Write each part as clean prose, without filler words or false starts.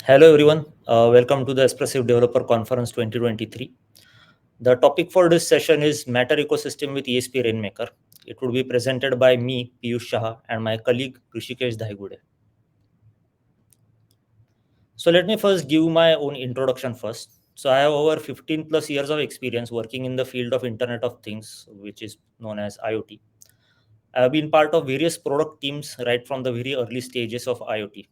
Hello everyone, welcome to the Expressive Developer Conference 2023. The topic for this session is Matter Ecosystem with ESP Rainmaker. It will be presented by me, Piyush Shah, and my colleague Rishikesh Dhaigude. So let me first give my own introduction first. So I have over 15 plus years of experience working in the field of Internet of Things, which is known as IoT. I have been part of various product teams right from the very early stages of IoT.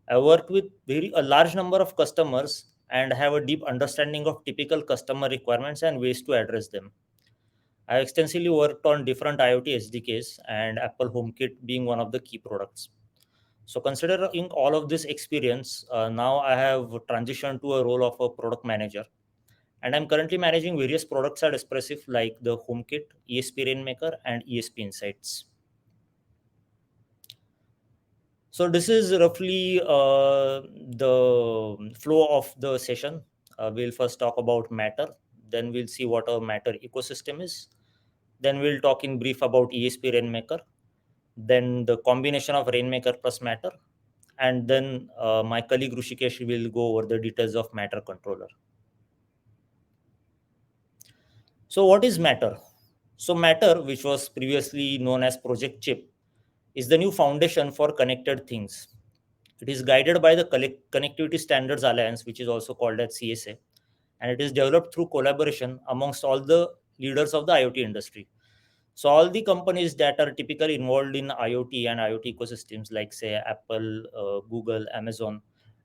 I worked with a large number of customers and have a deep understanding of typical customer requirements and ways to address them. I have extensively worked on different IoT SDKs and Apple HomeKit being one of the key products. So, considering all of this experience, now I have transitioned to a role of a product manager. And I'm currently managing various products at Espressif like the HomeKit, ESP Rainmaker, and ESP Insights. So this is roughly the flow of the session. We'll first talk about Matter, then we'll see what a Matter ecosystem is. Then we'll talk in brief about ESP Rainmaker, then the combination of Rainmaker plus Matter, and then my colleague Rushikesh will go over the details of Matter controller. So what is Matter? So Matter, which was previously known as Project Chip, is the new foundation for connected things. It is guided by the Connectivity Standards Alliance, which is also called as CSA, and it is developed through collaboration amongst all the leaders of the IoT industry. So all the companies that are typically involved in IoT and IoT ecosystems, like say Apple, Google, Amazon,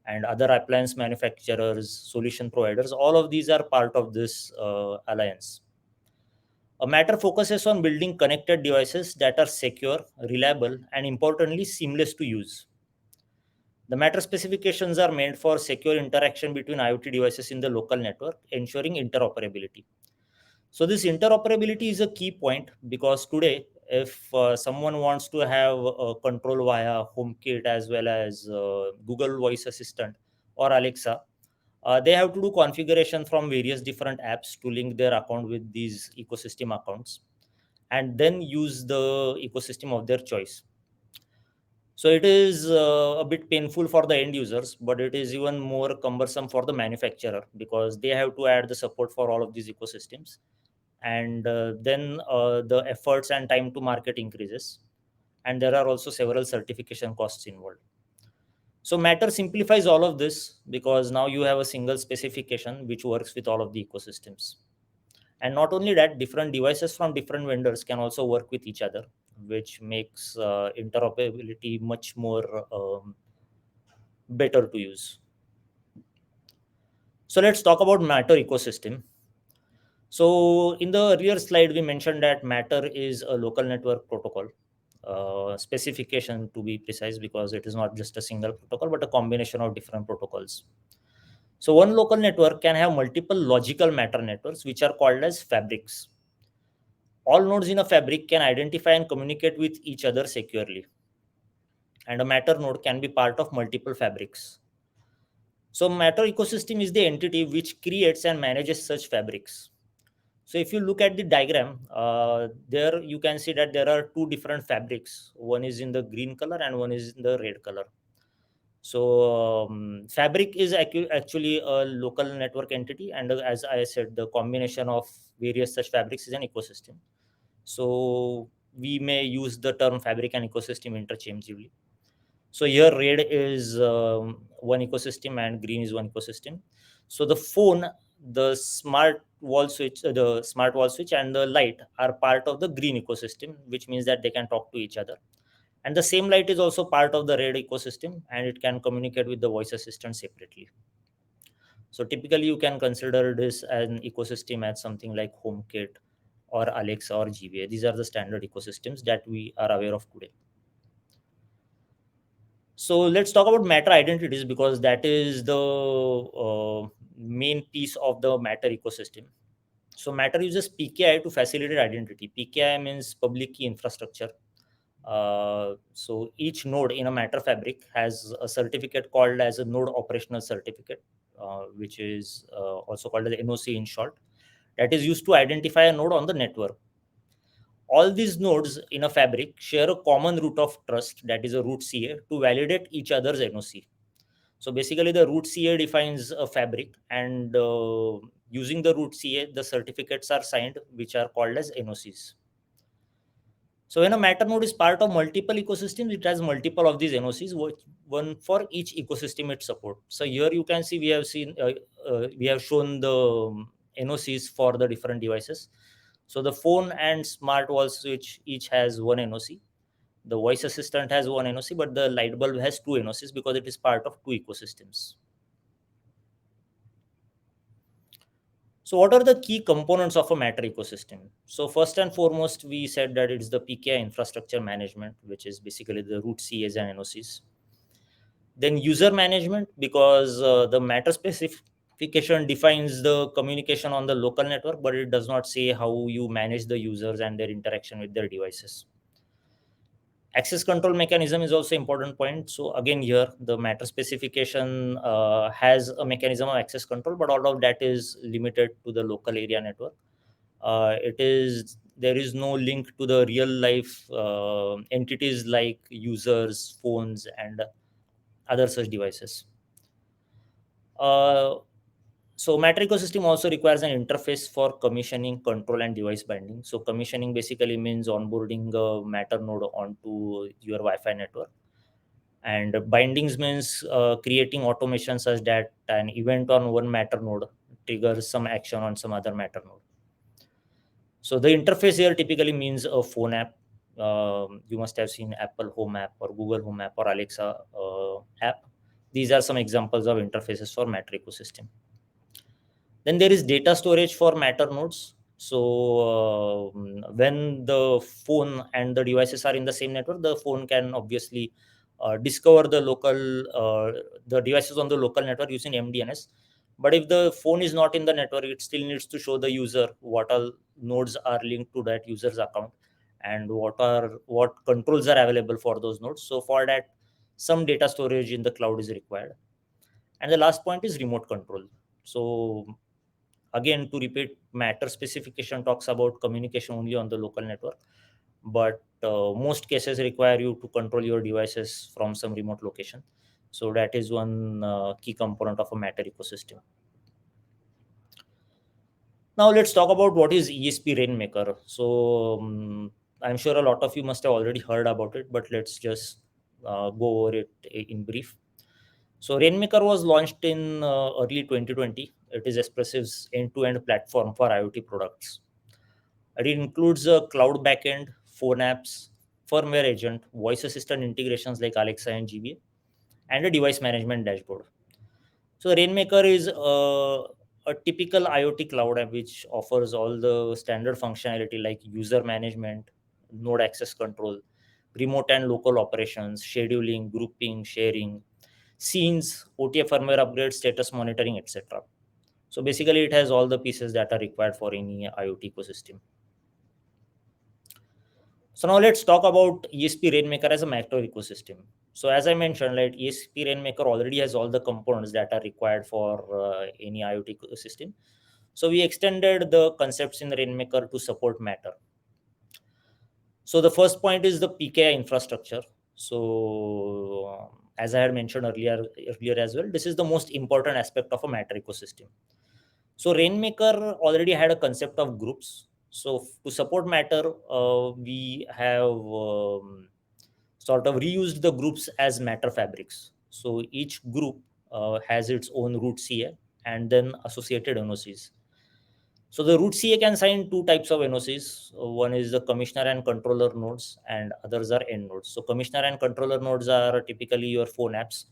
and other appliance manufacturers, solution providers, all of these are part of this alliance. A Matter focuses on building connected devices that are secure, reliable, and importantly, seamless to use. The Matter specifications are meant for secure interaction between IoT devices in the local network, ensuring interoperability. So, this interoperability is a key point because today, if someone wants to have control via HomeKit as well as Google Voice Assistant or Alexa, they have to do configuration from various different apps to link their account with these ecosystem accounts and then use the ecosystem of their choice. So it is a bit painful for the end users, but it is even more cumbersome for the manufacturer because they have to add the support for all of these ecosystems. And then the efforts and time to market increases. And there are also several certification costs involved. So Matter simplifies all of this because now you have a single specification which works with all of the ecosystems. And not only that, different devices from different vendors can also work with each other, which makes interoperability much more better to use. So let's talk about Matter ecosystem. So in the earlier slide, we mentioned that Matter is a local network protocol specification, to be precise, because it is not just a single protocol but a combination of different protocols. So one local network can have multiple logical Matter networks, which are called as fabrics. All nodes in a fabric can identify and communicate with each other securely, and a Matter node can be part of multiple fabrics. So Matter ecosystem is the entity which creates and manages such fabrics. So if you look at the diagram, there you can see that there are two different fabrics. One is in the green color and one is in the red color. So fabric is actually a local network entity, and as I said, the combination of various such fabrics is an ecosystem. So we may use the term fabric and ecosystem interchangeably. So here red is one ecosystem and green is one ecosystem. So the phone, the smart wall switch and the light are part of the green ecosystem, which means that they can talk to each other. And the same light is also part of the red ecosystem and it can communicate with the voice assistant separately. So typically you can consider this an ecosystem as something like HomeKit or Alexa or GVA. These are the standard ecosystems that we are aware of today. So let's talk about Matter identities because that is the main piece of the Matter ecosystem. So Matter uses PKI to facilitate identity. PKI means public key infrastructure. So each node in a Matter fabric has a certificate called as a node operational certificate, which is also called as NOC in short, that is used to identify a node on the network. All these nodes in a fabric share a common root of trust, that is a root CA, to validate each other's NOC. So basically, the root CA defines a fabric, and using the root CA, the certificates are signed, which are called as NOCs. So when a Matter node is part of multiple ecosystems, it has multiple of these NOCs, one for each ecosystem it supports. So here you can see we have shown the NOCs for the different devices. So the phone and smart wall switch each has one NOC. The voice assistant has one NOC, but the light bulb has two NOCs because it is part of two ecosystems. So what are the key components of a Matter ecosystem? So first and foremost, we said that it's the PKI infrastructure management, which is basically the root CAs and NOCs. Then user management, because the Matter specification defines the communication on the local network, but it does not say how you manage the users and their interaction with their devices. Access control mechanism is also important point. So again, here the Matter specification has a mechanism of access control, but all of that is limited to the local area network. There is no link to the real life entities like users, phones, and other such devices. uh, so Matter ecosystem also requires an interface for commissioning, control, and device binding. So commissioning basically means onboarding a Matter node onto your Wi-Fi network, and bindings means creating automation such that an event on one Matter node triggers some action on some other Matter node. So the interface here typically means a phone app. You must have seen Apple Home app or Google Home app or Alexa app. These are some examples of interfaces for Matter ecosystem. Then there is data storage for Matter nodes. So when the phone and the devices are in the same network, the phone can obviously discover the devices on the local network using MDNS. But if the phone is not in the network, it still needs to show the user what all nodes are linked to that user's account and what controls are available for those nodes. So for that, some data storage in the cloud is required. And the last point is remote control. So again, to repeat, Matter specification talks about communication only on the local network, but most cases require you to control your devices from some remote location. So that is one key component of a Matter ecosystem. Now let's talk about what is ESP Rainmaker. So I'm sure a lot of you must have already heard about it, but let's just go over it in brief. So Rainmaker was launched in early 2020. It is Espressive's end-to-end platform for IoT products. It includes a cloud backend, phone apps, firmware agent, voice assistant integrations like Alexa and GBA, and a device management dashboard. So Rainmaker is a typical IoT cloud app which offers all the standard functionality like user management, node access control, remote and local operations, scheduling, grouping, sharing, scenes, OTF firmware upgrades, status monitoring, etc. So basically, it has all the pieces that are required for any IoT ecosystem. So now let's talk about ESP Rainmaker as a macro ecosystem. So as I mentioned, like ESP Rainmaker already has all the components that are required for any IoT ecosystem. So we extended the concepts in Rainmaker to support Matter. So the first point is the PKI infrastructure. So as I had mentioned earlier as well, this is the most important aspect of a Matter ecosystem. So Rainmaker already had a concept of groups. So to support Matter, we have sort of reused the groups as Matter fabrics. So each group has its own root CA and then associated NOCs. So the root CA can sign two types of NOCs. One is the commissioner and controller nodes, and others are end nodes. So commissioner and controller nodes are typically your phone apps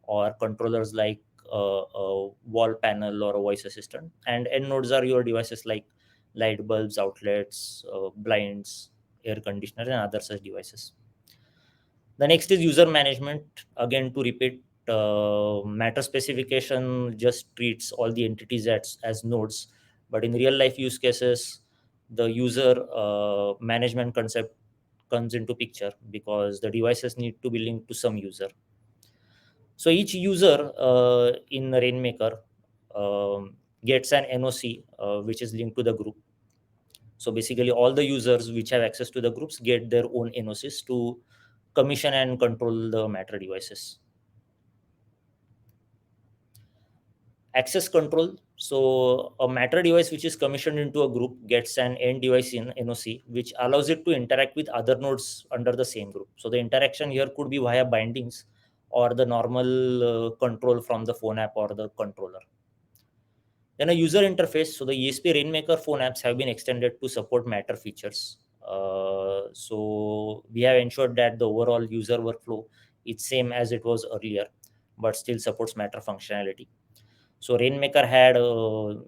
or controllers like a wall panel or a voice assistant, and end nodes are your devices like light bulbs, outlets, blinds, air conditioners, and other such devices. The next is user management. Again, to repeat, Matter specification just treats all the entities as nodes, but in real life use cases, the user management concept comes into picture because the devices need to be linked to some user. So each user in Rainmaker gets an NOC which is linked to the group. So basically, all the users which have access to the groups get their own NOCs to commission and control the Matter devices. Access control. So a Matter device which is commissioned into a group gets an end device in NOC, which allows it to interact with other nodes under the same group. So the interaction here could be via bindings or the normal control from the phone app or the controller. Then a user interface. So the ESP Rainmaker phone apps have been extended to support Matter features. So we have ensured that the overall user workflow is same as it was earlier, but still supports Matter functionality. So Rainmaker had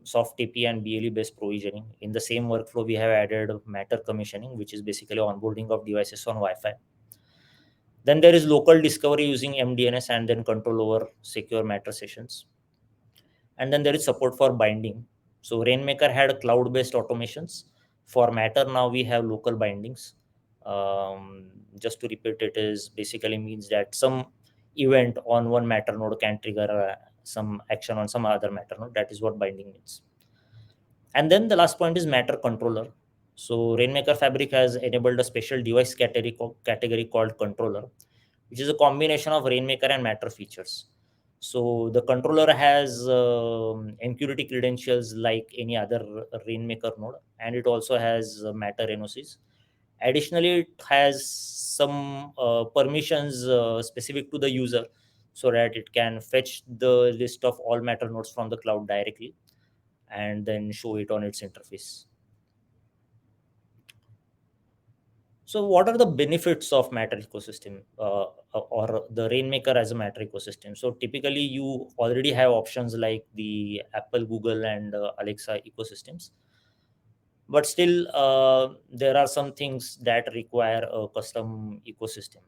soft API and BLE based provisioning. In the same workflow, we have added Matter commissioning, which is basically onboarding of devices on Wi-Fi. Then there is local discovery using MDNS and then control over secure Matter sessions. And then there is support for binding. So Rainmaker had cloud-based automations. For Matter, now we have local bindings. Just to repeat, it is basically means that some event on one Matter node can trigger some action on some other Matter node. That is what binding means. And then the last point is Matter controller. So Rainmaker Fabric has enabled a special device category called controller, which is a combination of Rainmaker and Matter features. So the controller has MQTT credentials like any other Rainmaker node, and it also has Matter NOCs. Additionally, it has some permissions specific to the user so that it can fetch the list of all Matter nodes from the cloud directly and then show it on its interface. So, what are the benefits of Matter ecosystem or the Rainmaker as a Matter ecosystem? So, typically, you already have options like the Apple, Google, and Alexa ecosystems, but still, there are some things that require a custom ecosystem.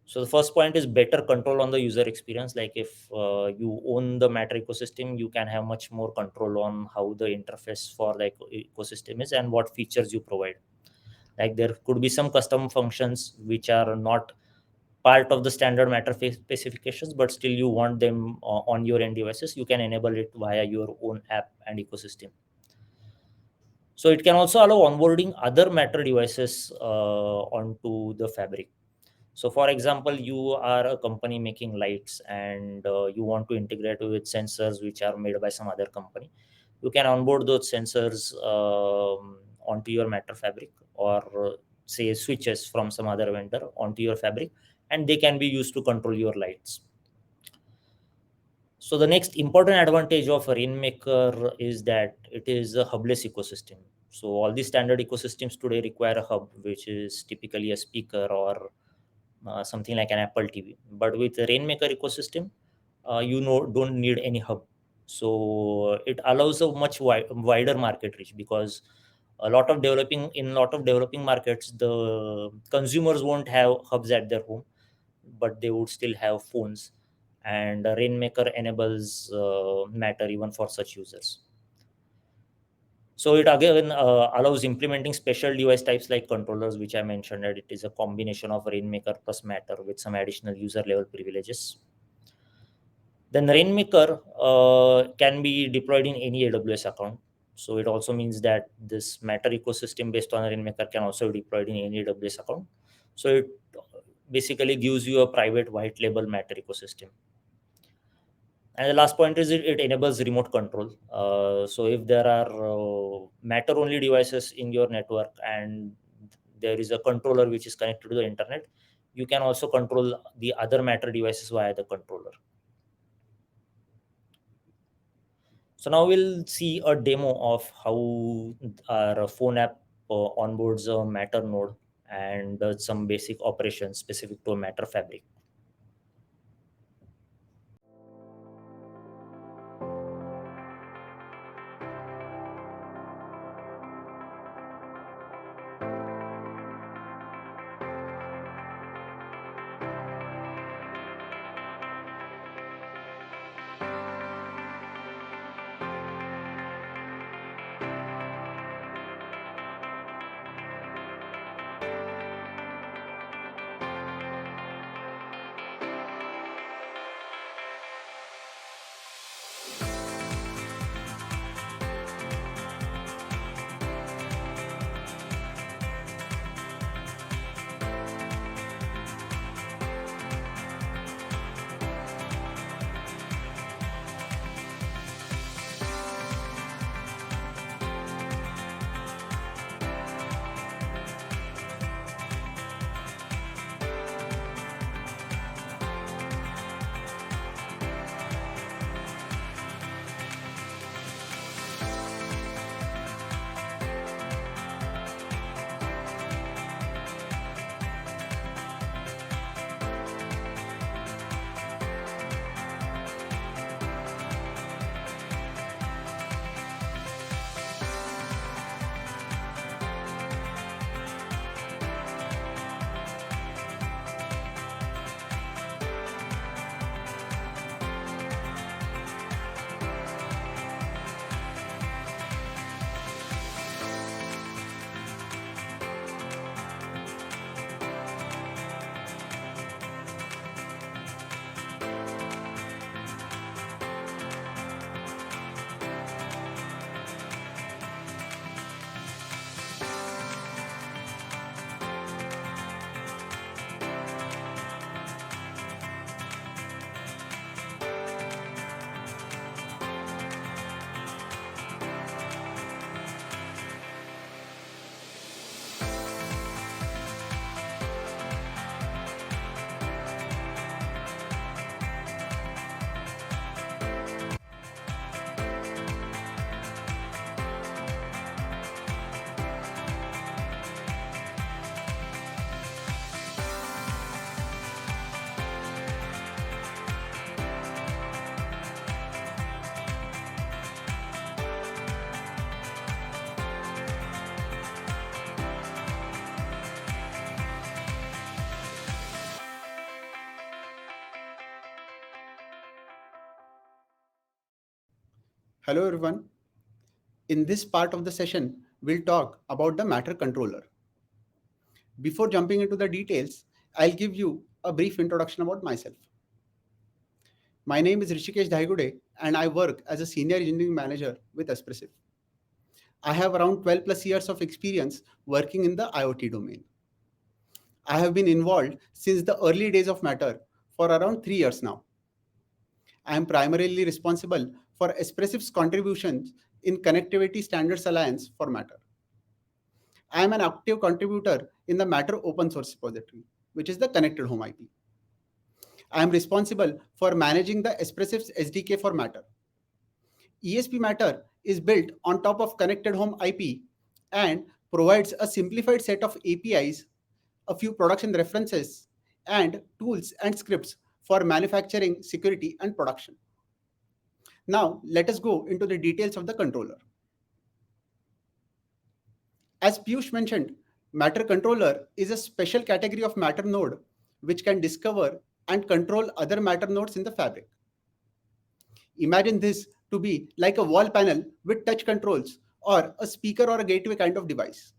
So, the first point is better control on the user experience. Like if you own the Matter ecosystem, you can have much more control on how the interface for the ecosystem is and what features you provide. Like there could be some custom functions which are not part of the standard Matter specifications, but still you want them on your end devices. You can enable it via your own app and ecosystem. So it can also allow onboarding other Matter devices onto the Fabric. So for example, you are a company making lights and you want to integrate with sensors which are made by some other company. You can onboard those sensors onto your Matter Fabric, or say switches from some other vendor onto your Fabric, and they can be used to control your lights. So the next important advantage of Rainmaker is that it is a hubless ecosystem. So all the standard ecosystems today require a hub, which is typically a speaker or something like an Apple TV. But with the Rainmaker ecosystem, you know don't need any hub. So it allows a much wider market reach, because a lot of developing markets, the consumers won't have hubs at their home, but they would still have phones, and Rainmaker enables Matter even for such users. So it again allows implementing special device types like controllers, which I mentioned that it is a combination of Rainmaker plus Matter with some additional user level privileges. Then Rainmaker can be deployed in any AWS account. So it also means that this Matter ecosystem based on Rainmaker can also be deployed in any AWS account. So it basically gives you a private white label Matter ecosystem. And the last point is it enables remote control. So if there are Matter only devices in your network and there is a controller which is connected to the internet, you can also control the other Matter devices via the controller. So now we'll see a demo of how our phone app onboards a Matter node and does some basic operations specific to a Matter Fabric. Hello everyone. In this part of the session, we'll talk about the Matter controller. Before jumping into the details, I'll give you a brief introduction about myself. My name is Rishikesh Dhaigude and I work as a senior engineering manager with Espressif. I have around 12 plus years of experience working in the IoT domain. I have been involved since the early days of Matter for around 3 years now. I am primarily responsible for Espressif's contributions in Connectivity Standards Alliance for Matter. I am an active contributor in the Matter open source repository, which is the Connected Home IP. I am responsible for managing the Espressif's SDK for Matter. ESP Matter is built on top of Connected Home IP and provides a simplified set of APIs, a few production references, and tools and scripts for manufacturing, security, and production. Now, let us go into the details of the controller. As Piyush mentioned, Matter Controller is a special category of Matter node which can discover and control other Matter nodes in the fabric. Imagine this to be like a wall panel with touch controls or a speaker or a gateway kind of device.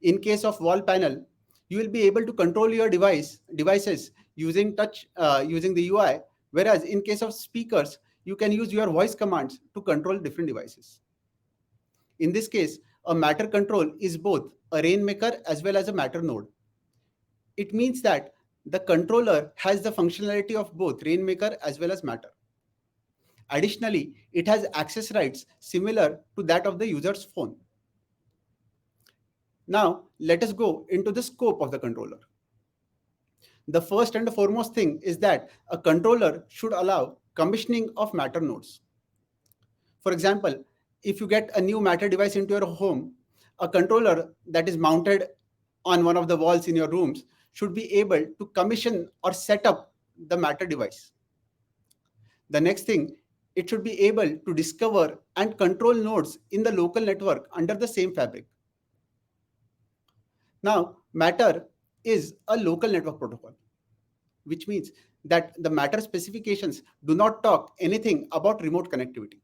In case of wall panel, you will be able to control your devices using the UI, whereas in case of speakers, you can use your voice commands to control different devices. In this case, a Matter control is both a Rainmaker as well as a Matter node. It means that the controller has the functionality of both Rainmaker as well as Matter. Additionally, it has access rights similar to that of the user's phone. Now, let us go into the scope of the controller. The first and the foremost thing is that a controller should allow commissioning of Matter nodes. For example, if you get a new Matter device into your home, a controller that is mounted on one of the walls in your rooms should be able to commission or set up the Matter device. The next thing, it should be able to discover and control nodes in the local network under the same fabric. Now, Matter is a local network protocol, which means that the Matter specifications do not talk anything about remote connectivity.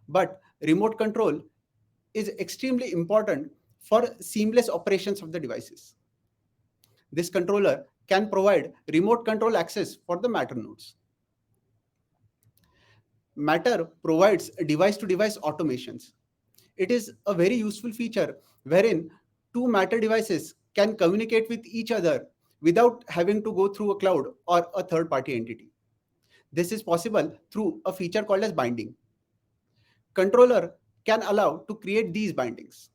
But remote control is extremely important for seamless operations of the devices. This controller can provide remote control access for the Matter nodes. Matter provides device-to-device automations. It is a very useful feature wherein two Matter devices can communicate with each other without having to go through a cloud or a third-party entity. This is possible through a feature called as binding. Controller can allow to create these bindings.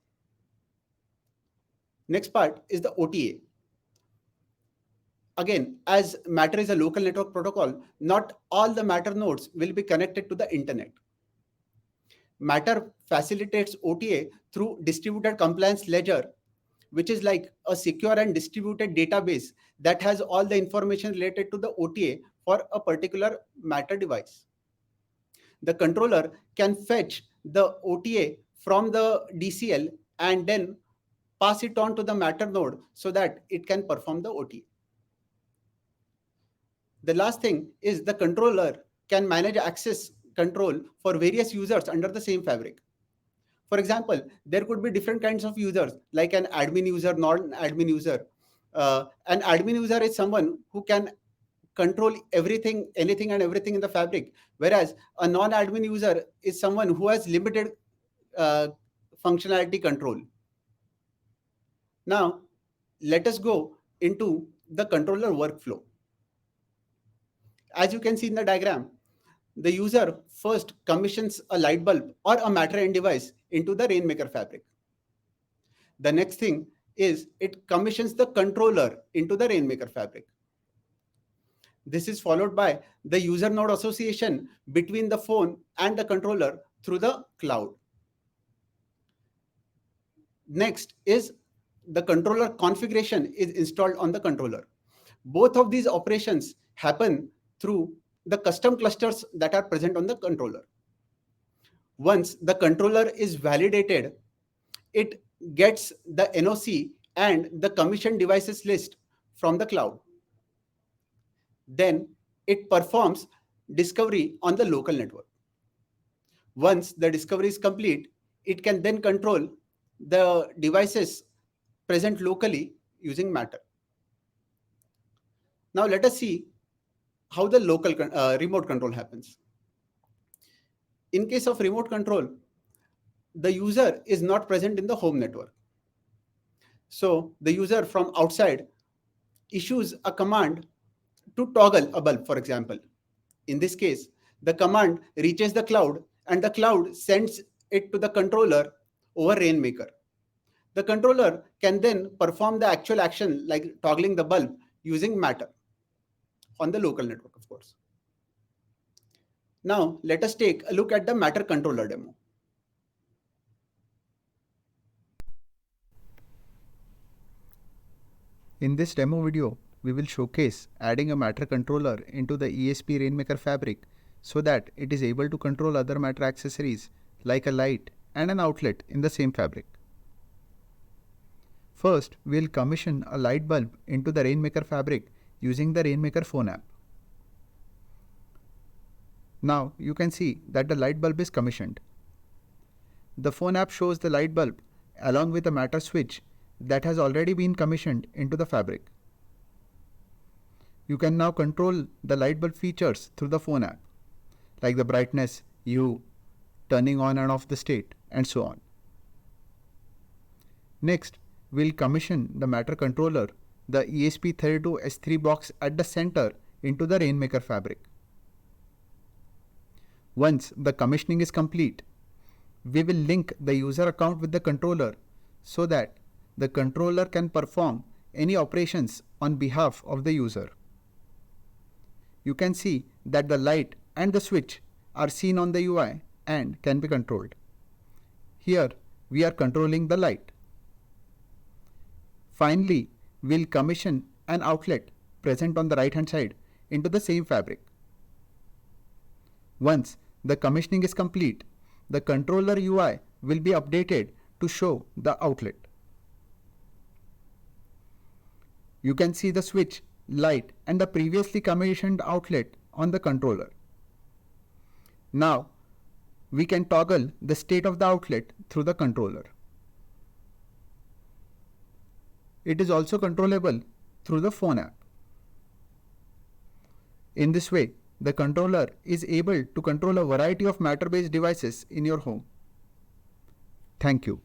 Next part is the OTA. Again, as Matter is a local network protocol, not all the Matter nodes will be connected to the internet. Matter facilitates OTA through distributed compliance ledger, which is like a secure and distributed database that has all the information related to the OTA for a particular Matter device. The controller can fetch the OTA from the DCL and then pass it on to the Matter node so that it can perform the OTA. The last thing is the controller can manage access control for various users under the same fabric. For example, there could be different kinds of users like an admin user, non-admin user. An admin user is someone who can control everything, anything and everything in the fabric, whereas a non-admin user is someone who has limited uh, functionality control. Now, let us go into the controller workflow. As you can see in the diagram, the user first commissions a light bulb or a Matter end device into the Rainmaker fabric. The next thing is it commissions the controller into the Rainmaker fabric. This is followed by the user node association between the phone and the controller through the cloud. Next is the controller configuration is installed on the controller. Both of these operations happen through the custom clusters that are present on the controller. Once the controller is validated, it gets the NOC and the commission devices list from the cloud. Then it performs discovery on the local network. Once the discovery is complete, it can then control the devices present locally using Matter. Now let us see how the remote control happens. In case of remote control, the user is not present in the home network. So the user from outside issues a command to toggle a bulb, for example. In this case, the command reaches the cloud and the cloud sends it to the controller over Rainmaker. The controller can then perform the actual action like toggling the bulb using Matter on the local network, of course. Now, let us take a look at the Matter controller demo. In this demo video, we will showcase adding a Matter controller into the ESP Rainmaker fabric so that it is able to control other Matter accessories like a light and an outlet in the same fabric. First, we will commission a light bulb into the Rainmaker fabric using the Rainmaker phone app. Now you can see that the light bulb is commissioned. The phone app shows the light bulb along with a Matter switch that has already been commissioned into the fabric. You can now control the light bulb features through the phone app, like the brightness, hue, turning on and off the state, and so on. Next, we'll commission the Matter controller, the ESP32 S3 box at the center into the Rainmaker fabric. Once the commissioning is complete, we will link the user account with the controller so that the controller can perform any operations on behalf of the user. You can see that the light and the switch are seen on the UI and can be controlled. Here we are controlling the light. Finally, we'll commission an outlet present on the right hand side into the same fabric. Once the commissioning is complete, the controller UI will be updated to show the outlet. You can see the switch, light, and the previously commissioned outlet on the controller. Now, we can toggle the state of the outlet through the controller. It is also controllable through the phone app. In this way, the controller is able to control a variety of Matter-based devices in your home. Thank you.